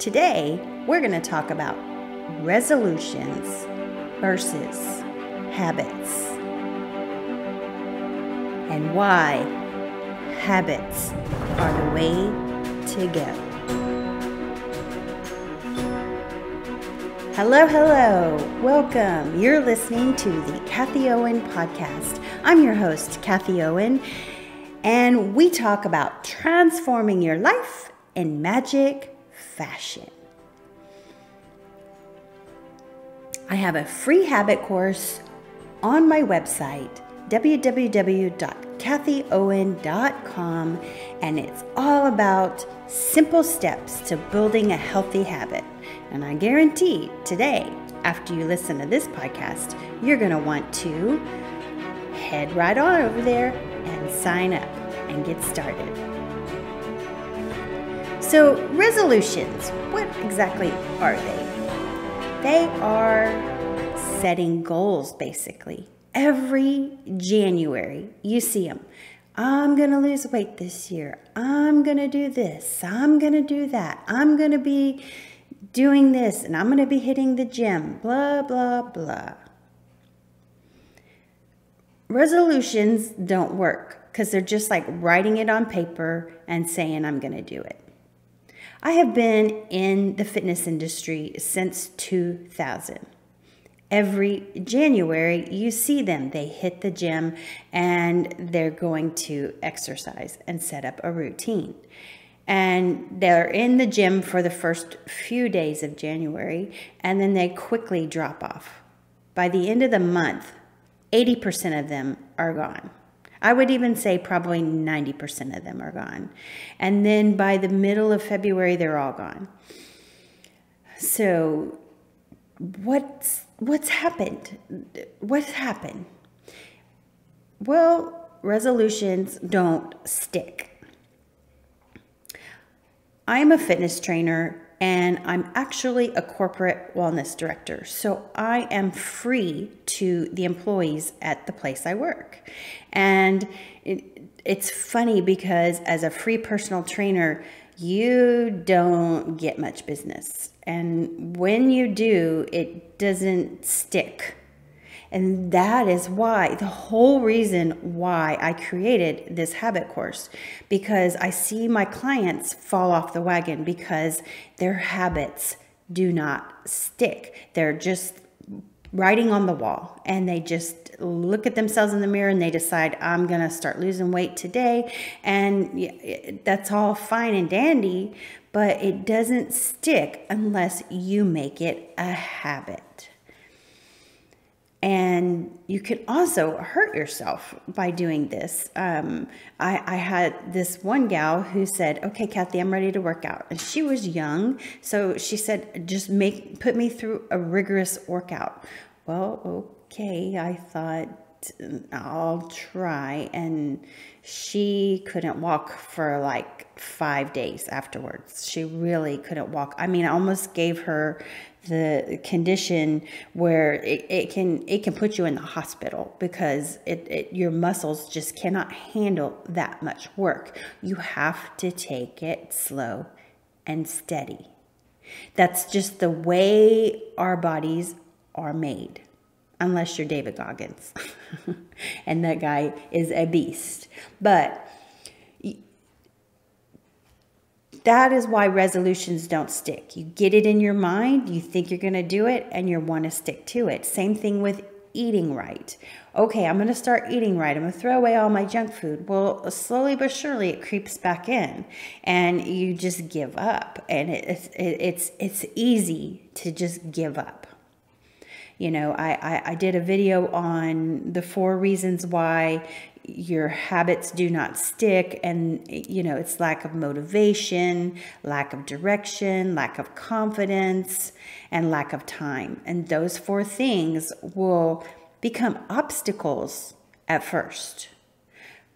Today, we're going to talk about resolutions versus habits and why habits are the way to go. Hello, hello. Welcome. You're listening to the Kathie Owen podcast. I'm your host, Kathie Owen, and we talk about transforming your life in magic fashion. I have a free habit course on my website, www.kathieowen.com, and it's all about simple steps to building a healthy habit. And I guarantee today, after you listen to this podcast, you're going to want to head right on over there and sign up and get started. So resolutions, what exactly are they? They are setting goals, basically. Every January, you see them. I'm going to lose weight this year. I'm going to do this. I'm going to do that. I'm going to be doing this, and I'm going to be hitting the gym, blah, blah, blah. Resolutions don't work because they're just like writing it on paper and saying, I'm going to do it. I have been in the fitness industry since 2000. Every January, you see them. They hit the gym and they're going to exercise and set up a routine. And they're in the gym for the first few days of January, and then they quickly drop off. By the end of the month, 80% of them are gone. I would even say probably 90% of them are gone. And then by the middle of February, they're all gone. So what's happened? What's happened? Well, resolutions don't stick. I'm a fitness trainer and I'm actually a corporate wellness director. So I am free to the employees at the place I work. And it's funny because as a free personal trainer, you don't get much business. And when you do, it doesn't stick. And that is why, the whole reason why I created this habit course, because I see my clients fall off the wagon because their habits do not stick. They're just writing on the wall and they just look at themselves in the mirror and they decide, I'm going to start losing weight today. And that's all fine and dandy, but it doesn't stick unless you make it a habit. And you can also hurt yourself by doing this. I had this one gal who said, okay, Kathie, I'm ready to work out. And she was young. So she said, just put me through a rigorous workout. Well, okay, I thought I'll try. And she couldn't walk for like 5 days afterwards. She really couldn't walk. I mean, I almost gave her the condition where it can put you in the hospital because your muscles just cannot handle that much work. You have to take it slow and steady. That's just the way our bodies are made, unless you're David Goggins and that guy is a beast. But that is why resolutions don't stick. You get it in your mind, you think you're going to do it, and you want to stick to it. Same thing with eating right. Okay, I'm going to start eating right. I'm going to throw away all my junk food. Well, slowly but surely it creeps back in, and you just give up. And it's easy to just give up. You know, I did a video on the 4 reasons why your habits do not stick, and you know, it's lack of motivation, lack of direction, lack of confidence, and lack of time. And those 4 things will become obstacles at first,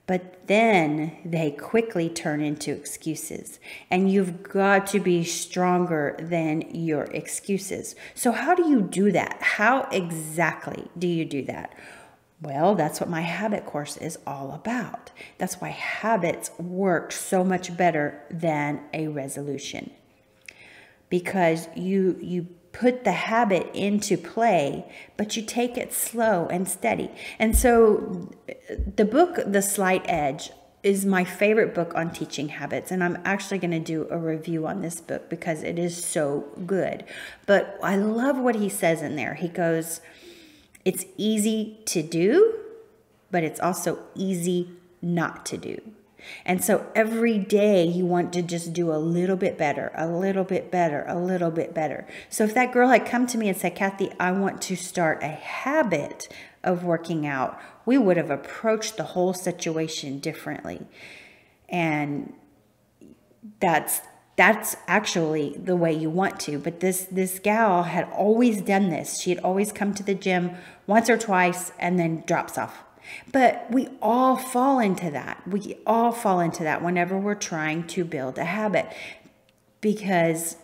but then they quickly turn into excuses, and you've got to be stronger than your excuses. So how do you do that? How exactly do you do that? Well, that's what my habit course is all about. That's why habits work so much better than a resolution. because you put the habit into play, but you take it slow and steady. And so the book, The Slight Edge, is my favorite book on teaching habits. And I'm actually going to do a review on this book because it is so good. But I love what he says in there. He goes, it's easy to do, but it's also easy not to do. And so every day you want to just do a little bit better, a little bit better, a little bit better. So if that girl had come to me and said, Kathie, I want to start a habit of working out, we would have approached the whole situation differently. And that's actually the way you want to. But this gal had always done this. She had always come to the gym once or twice and then drops off. But we all fall into that. We all fall into that whenever we're trying to build a habit, because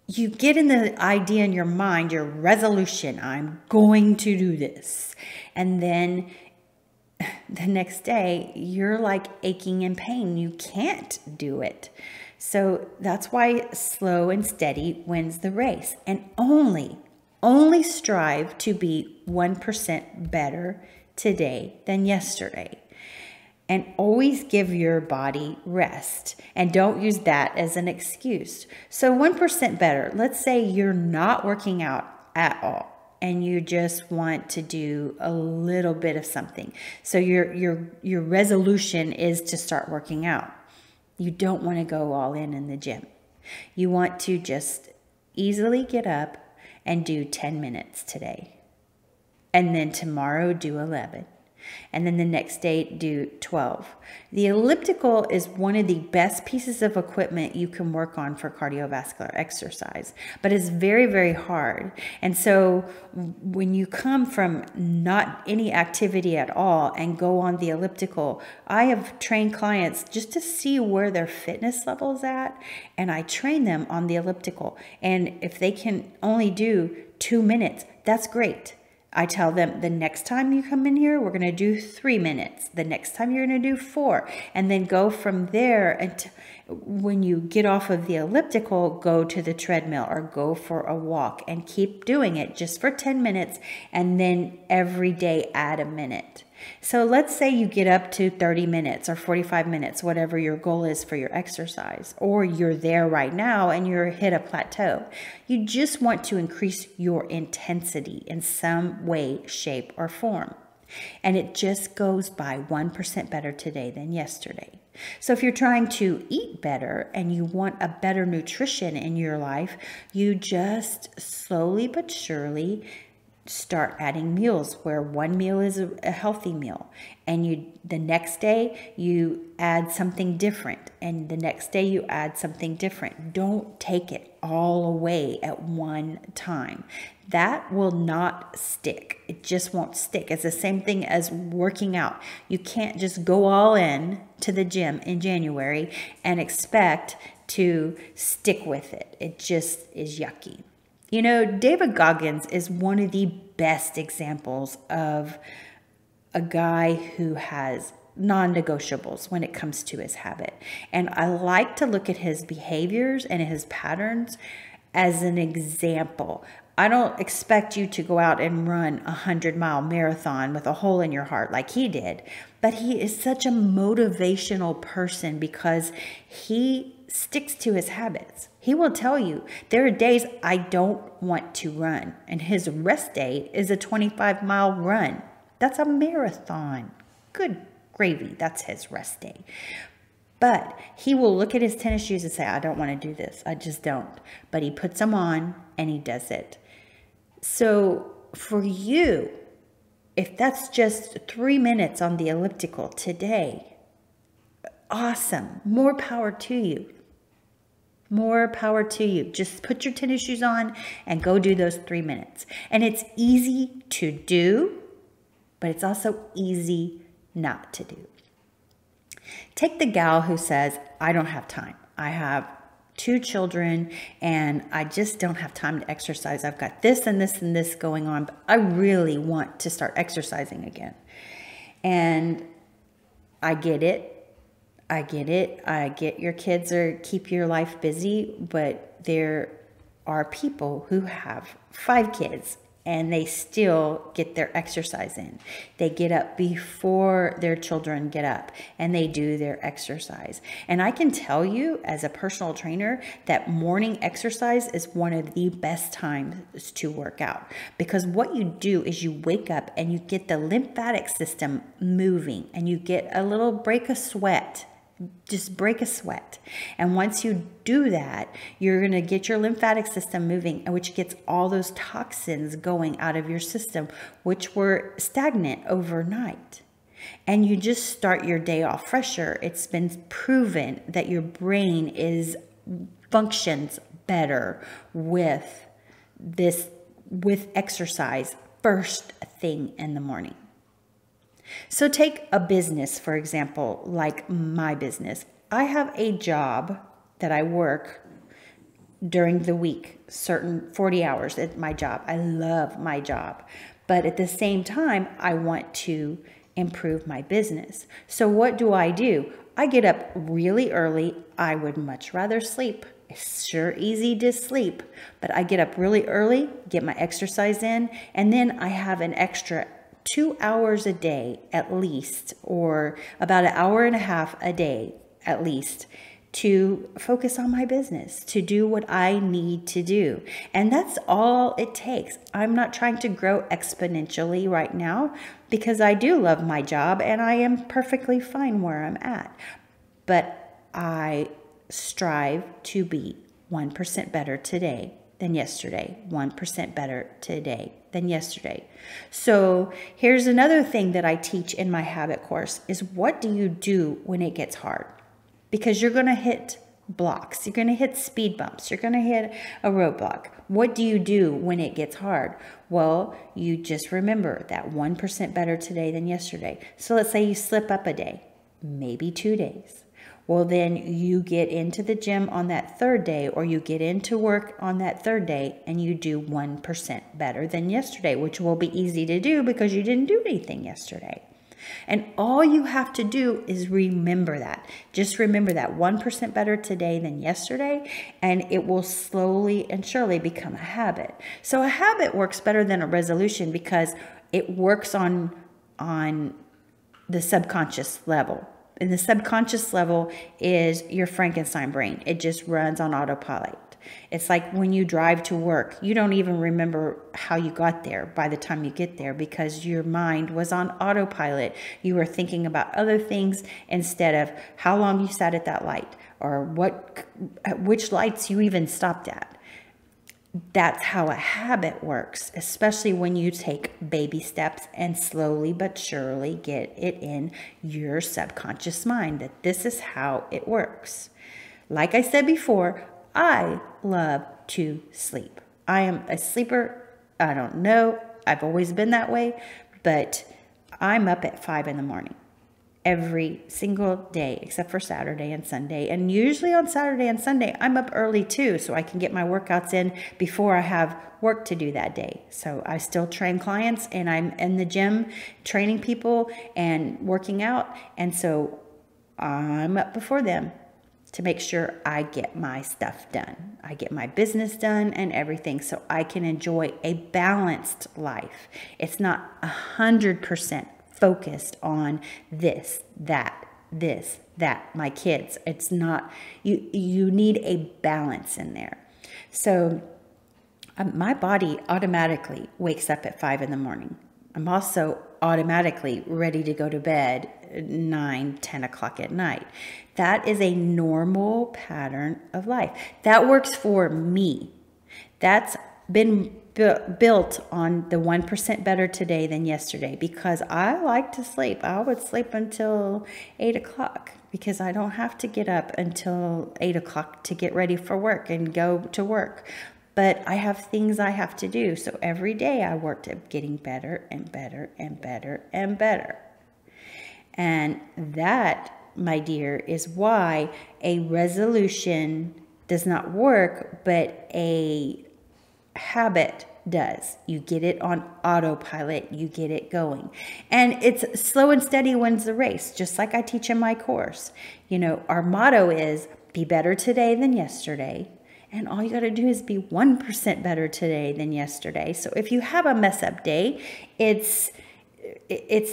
you get in the idea in your mind, your resolution, I'm going to do this. And then the next day you're like aching in pain. You can't do it. So that's why slow and steady wins the race. And only strive to be 1% better today than yesterday. And always give your body rest. And don't use that as an excuse. So 1% better. Let's say you're not working out at all and you just want to do a little bit of something. So your resolution is to start working out. You don't want to go all in the gym. You want to just easily get up and do 10 minutes today. And then tomorrow do 11. And then the next day do 12. The elliptical is one of the best pieces of equipment you can work on for cardiovascular exercise, but it's very, very hard. And so when you come from not any activity at all and go on the elliptical, I have trained clients just to see where their fitness level is at, and I train them on the elliptical. And if they can only do 2 minutes, that's great. I tell them the next time you come in here, we're going to do 3 minutes. The next time you're going to do 4, and then go from there. And when you get off of the elliptical, go to the treadmill or go for a walk and keep doing it just for 10 minutes. And then every day add a minute. So let's say you get up to 30 minutes or 45 minutes, whatever your goal is for your exercise, or you're there right now and you're hit a plateau. You just want to increase your intensity in some way, shape, or form. And it just goes by 1% better today than yesterday. So if you're trying to eat better and you want a better nutrition in your life, you just slowly but surely start adding meals where one meal is a healthy meal, and the next day you add something different, and the next day you add something different. Don't take it all away at one time. That will not stick. It just won't stick. It's the same thing as working out. You can't just go all in to the gym in January and expect to stick with it. It just is yucky. You know, David Goggins is one of the best examples of a guy who has non-negotiables when it comes to his habit. And I like to look at his behaviors and his patterns as an example. I don't expect you to go out and run a 100-mile marathon with a hole in your heart like he did, but he is such a motivational person because he sticks to his habits. He will tell you, there are days I don't want to run, and his rest day is a 25-mile run. That's a marathon. Good gravy, that's his rest day. But he will look at his tennis shoes and say, I don't want to do this. I just don't. But he puts them on and he does it. So for you, if that's just 3 minutes on the elliptical today, awesome. More power to you. More power to you. Just put your tennis shoes on and go do those 3 minutes. And it's easy to do, but it's also easy not to do. Take the gal who says, I don't have time. I have 2 children and I just don't have time to exercise. I've got this and this and this going on, but I really want to start exercising again. And I get it. I get it. I get your kids are keep your life busy, but there are people who have 5 kids and they still get their exercise in. They get up before their children get up and they do their exercise. And I can tell you as a personal trainer that morning exercise is one of the best times to work out, because what you do is you wake up and you get the lymphatic system moving and you get a little break of sweat. Just break a sweat. And once you do that, you're going to get your lymphatic system moving, which gets all those toxins going out of your system, which were stagnant overnight. And you just start your day off fresher. It's been proven that your brain functions better with exercise first thing in the morning. So take a business, for example, like my business. I have a job that I work during the week, certain 40 hours at my job. I love my job. But at the same time, I want to improve my business. So what do? I get up really early. I would much rather sleep. It's sure easy to sleep, but I get up really early, get my exercise in, and then I have an extra 2 hours a day at least, or about an hour and a half a day at least, to focus on my business, to do what I need to do. And that's all it takes. I'm not trying to grow exponentially right now because I do love my job and I am perfectly fine where I'm at. But I strive to be 1% better today than yesterday, 1% better today than yesterday. So here's another thing that I teach in my habit course is, what do you do when it gets hard? Because you're going to hit blocks. You're going to hit speed bumps. You're going to hit a roadblock. What do you do when it gets hard? Well, you just remember that 1% better today than yesterday. So let's say you slip up a day, maybe 2 days. Well, then you get into the gym on that 3rd day, or you get into work on that 3rd day, and you do 1% better than yesterday, which will be easy to do because you didn't do anything yesterday. And all you have to do is remember that. Just remember that 1% better today than yesterday, and it will slowly and surely become a habit. So a habit works better than a resolution because it works on the subconscious level. And the subconscious level is your Frankenstein brain. It just runs on autopilot. It's like when you drive to work, you don't even remember how you got there by the time you get there because your mind was on autopilot. You were thinking about other things instead of how long you sat at that light or which lights you even stopped at. That's how a habit works, especially when you take baby steps and slowly but surely get it in your subconscious mind that this is how it works. Like I said before, I love to sleep. I am a sleeper. I don't know. I've always been that way, but I'm up at 5 in the morning every single day except for Saturday and Sunday. And usually on Saturday and Sunday, I'm up early too, so I can get my workouts in before I have work to do that day. So I still train clients and I'm in the gym training people and working out. And so I'm up before them to make sure I get my stuff done. I get my business done and everything so I can enjoy a balanced life. It's not 100% focused on this, that, my kids. It's not, you need a balance in there. So my body automatically wakes up at 5 in the morning. I'm also automatically ready to go to bed at 9, 10 o'clock at night. That is a normal pattern of life. That works for me. That's been built on the 1% better today than yesterday because I like to sleep. I would sleep until 8 o'clock because I don't have to get up until 8 o'clock to get ready for work and go to work. But I have things I have to do. So every day I worked at getting better and better and better and better. And that, my dear, is why a resolution does not work, but a habit does. You get it on autopilot, you get it going. And it's slow and steady wins the race, just like I teach in my course. You know, our motto is be better today than yesterday. And all you got to do is be 1% better today than yesterday. So if you have a mess up day, it's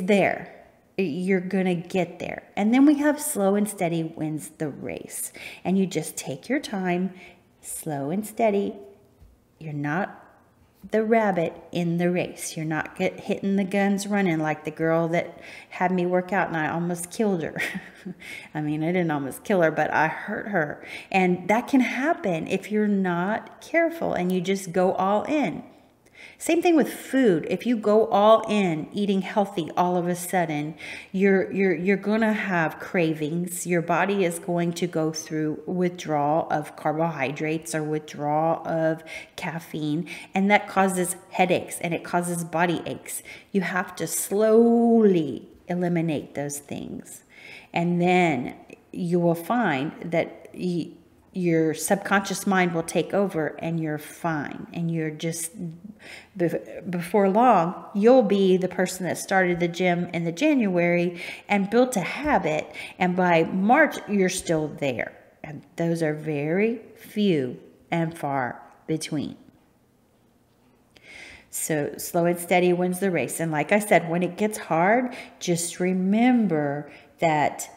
there. You're going to get there. And then we have slow and steady wins the race. And you just take your time, slow and steady. You're not the rabbit in the race. You're not hitting the guns running like the girl that had me work out and I almost killed her. I mean, I didn't almost kill her, but I hurt her. And that can happen if you're not careful and you just go all in. Same thing with food. If you go all in eating healthy all of a sudden, you're going to have cravings. Your body is going to go through withdrawal of carbohydrates or withdrawal of caffeine, and that causes headaches and it causes body aches. You have to slowly eliminate those things. And then you will find that your subconscious mind will take over and you're fine. And you're just, before long, you'll be the person that started the gym in the January and built a habit. And by March, you're still there. And those are very few and far between. So slow and steady wins the race. And like I said, when it gets hard, just remember that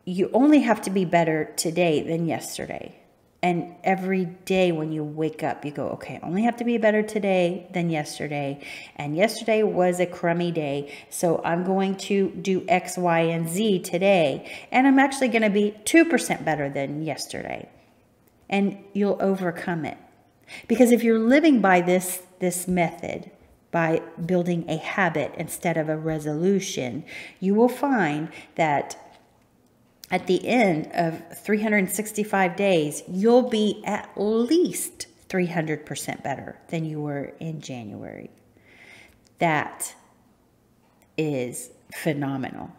you only have to be better today than yesterday. And every day when you wake up, you go, okay, I only have to be better today than yesterday. And yesterday was a crummy day. So I'm going to do X, Y, and Z today. And I'm actually going to be 2% better than yesterday. And you'll overcome it. Because if you're living by this method, by building a habit instead of a resolution, you will find that at the end of 365 days, you'll be at least 300% better than you were in January. That is phenomenal.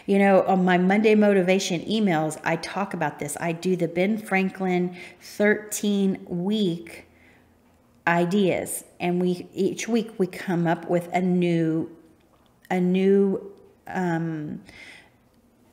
You know, on my Monday motivation emails, I talk about this. I do the Ben Franklin 13-week ideas, and each week we come up with a new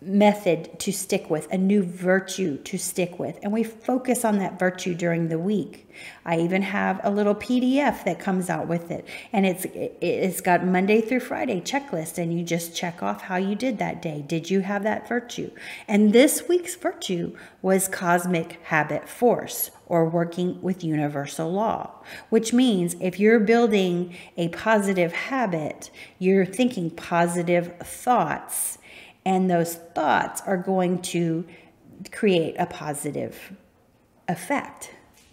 method to stick with, a new virtue to stick with, and we focus on that virtue during the week. I even have a little PDF that comes out with it, and it's got Monday through Friday checklist, and you just check off how you did that day. Did you have that virtue? And this week's virtue was cosmic habit force, or working with universal law, which means if you're building a positive habit, you're thinking positive thoughts. And those thoughts are going to create a positive effect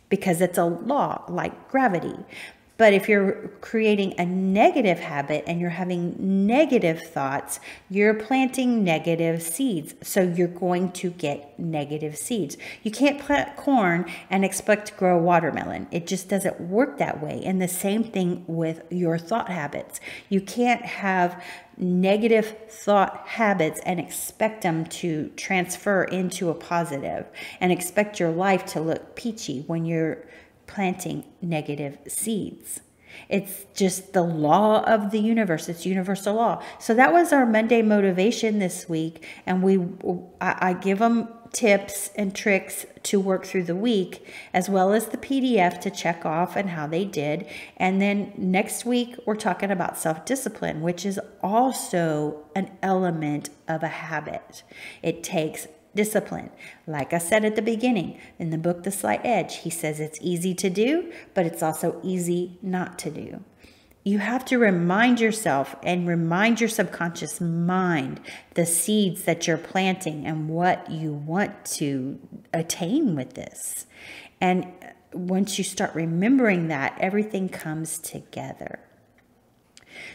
because it's a law like gravity. But if you're creating a negative habit and you're having negative thoughts, you're planting negative seeds. So you're going to get negative seeds. You can't plant corn and expect to grow watermelon. It just doesn't work that way. And the same thing with your thought habits. You can't have negative thought habits and expect them to transfer into a positive and expect your life to look peachy when you're planting negative seeds. It's just the law of the universe. It's universal law. So that was our Monday motivation this week. And I give them tips and tricks to work through the week, as well as the PDF to check off and how they did. And then next week, we're talking about self-discipline, which is also an element of a habit. It takes discipline. Like I said at the beginning, in the book, The Slight Edge, he says it's easy to do, but it's also easy not to do. You have to remind yourself and remind your subconscious mind the seeds that you're planting and what you want to attain with this. And once you start remembering that, everything comes together.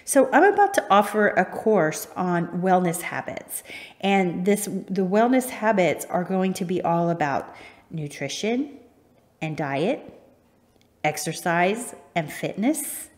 So I'm about to offer a course on wellness habits, and the wellness habits are going to be all about nutrition and diet, exercise and fitness,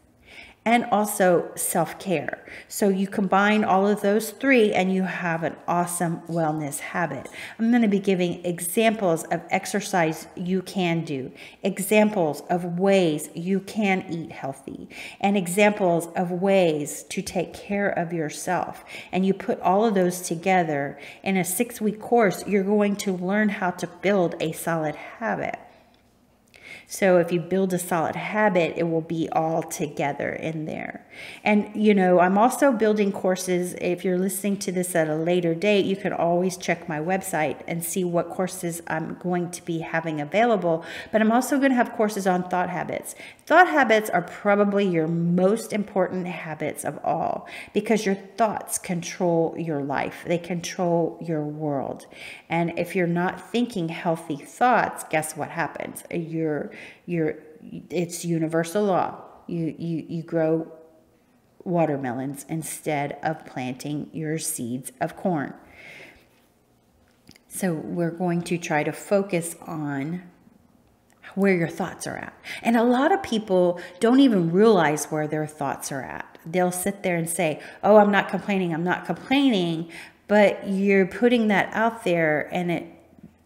and also self-care. So you combine all of those three and you have an awesome wellness habit. I'm going to be giving examples of exercise you can do, examples of ways you can eat healthy, and examples of ways to take care of yourself. And you put all of those together in a 6-week course, you're going to learn how to build a solid habit. So if you build a solid habit, it will be all together in there. And, you know, I'm also building courses. If you're listening to this at a later date, you can always check my website and see what courses I'm going to be having available. But I'm also going to have courses on thought habits. Thought habits are probably your most important habits of all, because your thoughts control your life. They control your world. And if you're not thinking healthy thoughts, guess what happens? It's universal law. You grow watermelons instead of planting your seeds of corn. So we're going to try to focus on where your thoughts are at. And a lot of people don't even realize where their thoughts are at. They'll sit there and say, oh, I'm not complaining, I'm not complaining. But you're putting that out there and it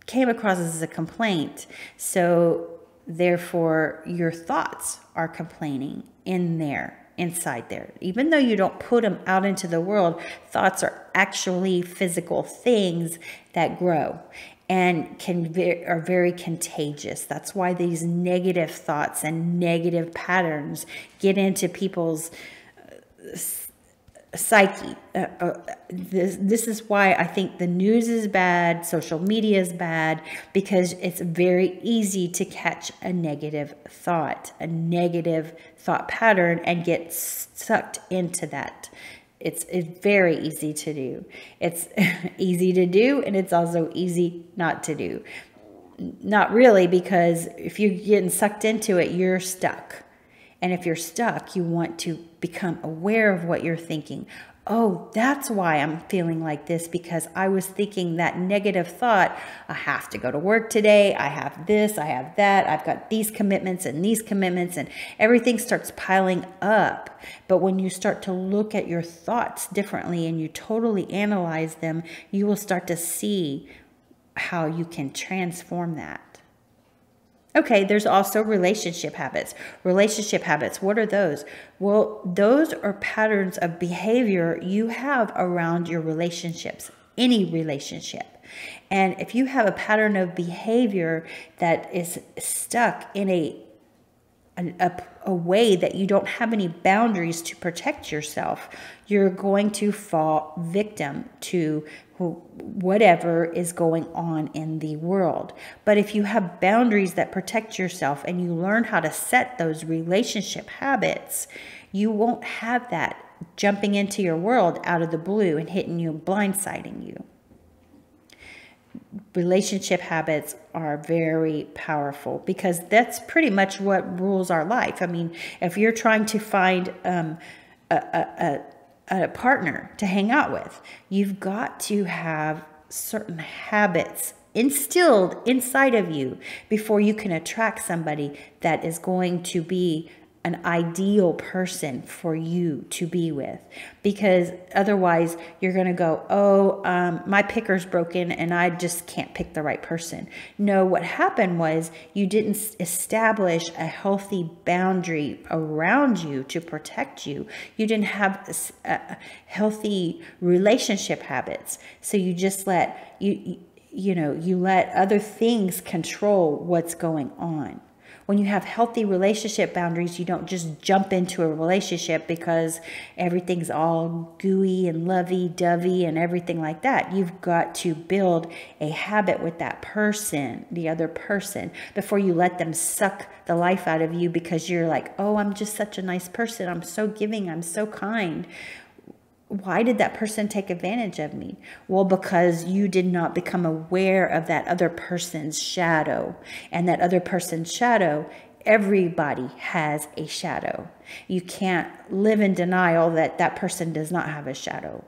came across as a complaint. So therefore, your thoughts are complaining in there, inside there. Even though you don't put them out into the world, thoughts are actually physical things that grow and are very contagious. That's why these negative thoughts and negative patterns get into people's psyche. This is why I think the news is bad, social media is bad, because it's very easy to catch a negative thought pattern and get sucked into that. It's very easy to do. It's easy to do, and it's also easy not to do. Not really, because if you're getting sucked into it, you're stuck. And if you're stuck, you want to become aware of what you're thinking. Oh, that's why I'm feeling like this, because I was thinking that negative thought. I have to go to work today. I have this, I have that. I've got these commitments, and everything starts piling up. But when you start to look at your thoughts differently and you totally analyze them, you will start to see how you can transform that. Okay, there's also relationship habits. Relationship habits, what are those? Well, those are patterns of behavior you have around your relationships, any relationship. And if you have a pattern of behavior that is stuck in a way that you don't have any boundaries to protect yourself, you're going to fall victim to whatever is going on in the world. But if you have boundaries that protect yourself and you learn how to set those relationship habits, you won't have that jumping into your world out of the blue and hitting you, blindsiding you. Relationship habits are very powerful, because that's pretty much what rules our life. I mean, if you're trying to find a partner to hang out with, you've got to have certain habits instilled inside of you before you can attract somebody that is going to be an ideal person for you to be with. Because otherwise you're going to go, oh, my picker's broken and I just can't pick the right person. No, what happened was you didn't establish a healthy boundary around you to protect you. You didn't have healthy relationship habits. So you just let, you let other things control what's going on. When you have healthy relationship boundaries, you don't just jump into a relationship because everything's all gooey and lovey-dovey and everything like that. You've got to build a habit with that person, the other person, before you let them suck the life out of you because you're like, oh, I'm just such a nice person. I'm so giving. I'm so kind. Why did that person take advantage of me? Well, because you did not become aware of that other person's shadow. And that other person's shadow, everybody has a shadow. You can't live in denial that that person does not have a shadow.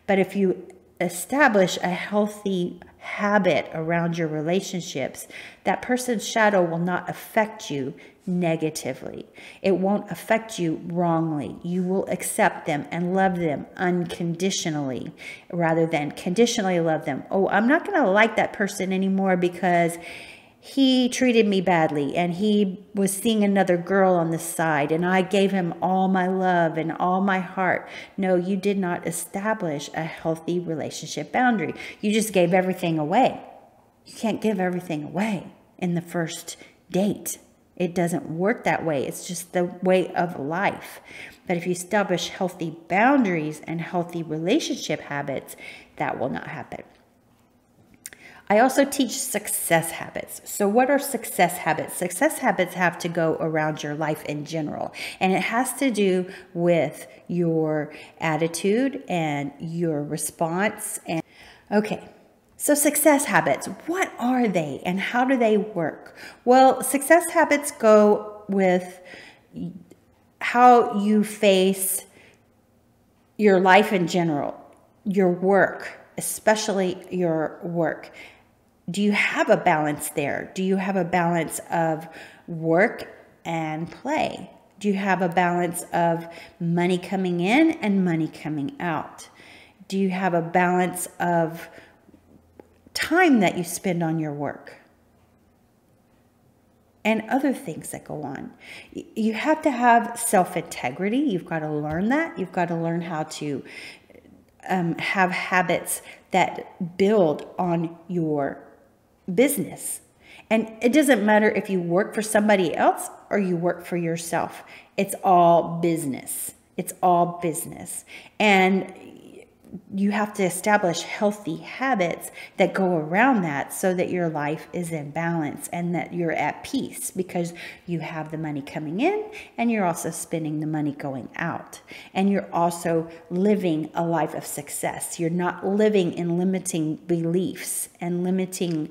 But if you establish a healthy habit around your relationships, that person's shadow will not affect you negatively. It won't affect you wrongly. You will accept them and love them unconditionally rather than conditionally love them. Oh, I'm not going to like that person anymore because he treated me badly and he was seeing another girl on the side and I gave him all my love and all my heart. No, you did not establish a healthy relationship boundary. You just gave everything away. You can't give everything away in the first date. It doesn't work that way. It's just the way of life. But if you establish healthy boundaries and healthy relationship habits, that will not happen. I also teach success habits. So what are success habits? Success habits have to go around your life in general. And it has to do with your attitude and your response. And okay, so success habits, what are they and how do they work? Well, success habits go with how you face your life in general, your work, especially your work. Do you have a balance there? Do you have a balance of work and play? Do you have a balance of money coming in and money coming out? Do you have a balance of time that you spend on your work? And other things that go on. You have to have self-integrity. You've got to learn that. You've got to learn how to have habits that build on your business. And it doesn't matter if you work for somebody else or you work for yourself. It's all business. It's all business. And you have to establish healthy habits that go around that so that your life is in balance and that you're at peace because you have the money coming in and you're also spending the money going out. And you're also living a life of success. You're not living in limiting beliefs and limiting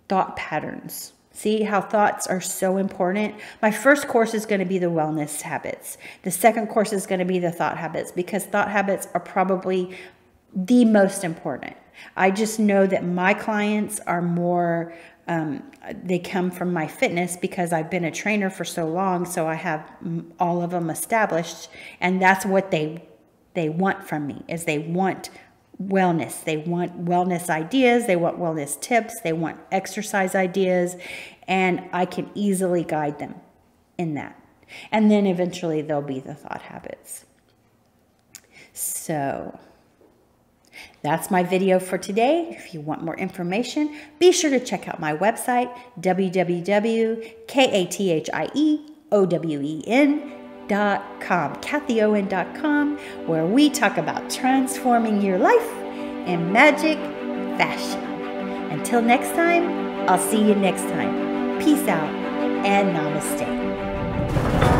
thought patterns. See how thoughts are so important? My first course is going to be the wellness habits. The second course is going to be the thought habits because thought habits are probably the most important. I just know that my clients are more, they come from my fitness because I've been a trainer for so long. So I have all of them established and that's what they want from me is they want wellness. They want wellness ideas. They want wellness tips. They want exercise ideas. And I can easily guide them in that. And then eventually there'll be the thought habits. So that's my video for today. If you want more information, be sure to check out my website, www.kathieowen.com. KathieOwen.com, where we talk about transforming your life in magic fashion. Until next time, I'll see you next time. Peace out and namaste.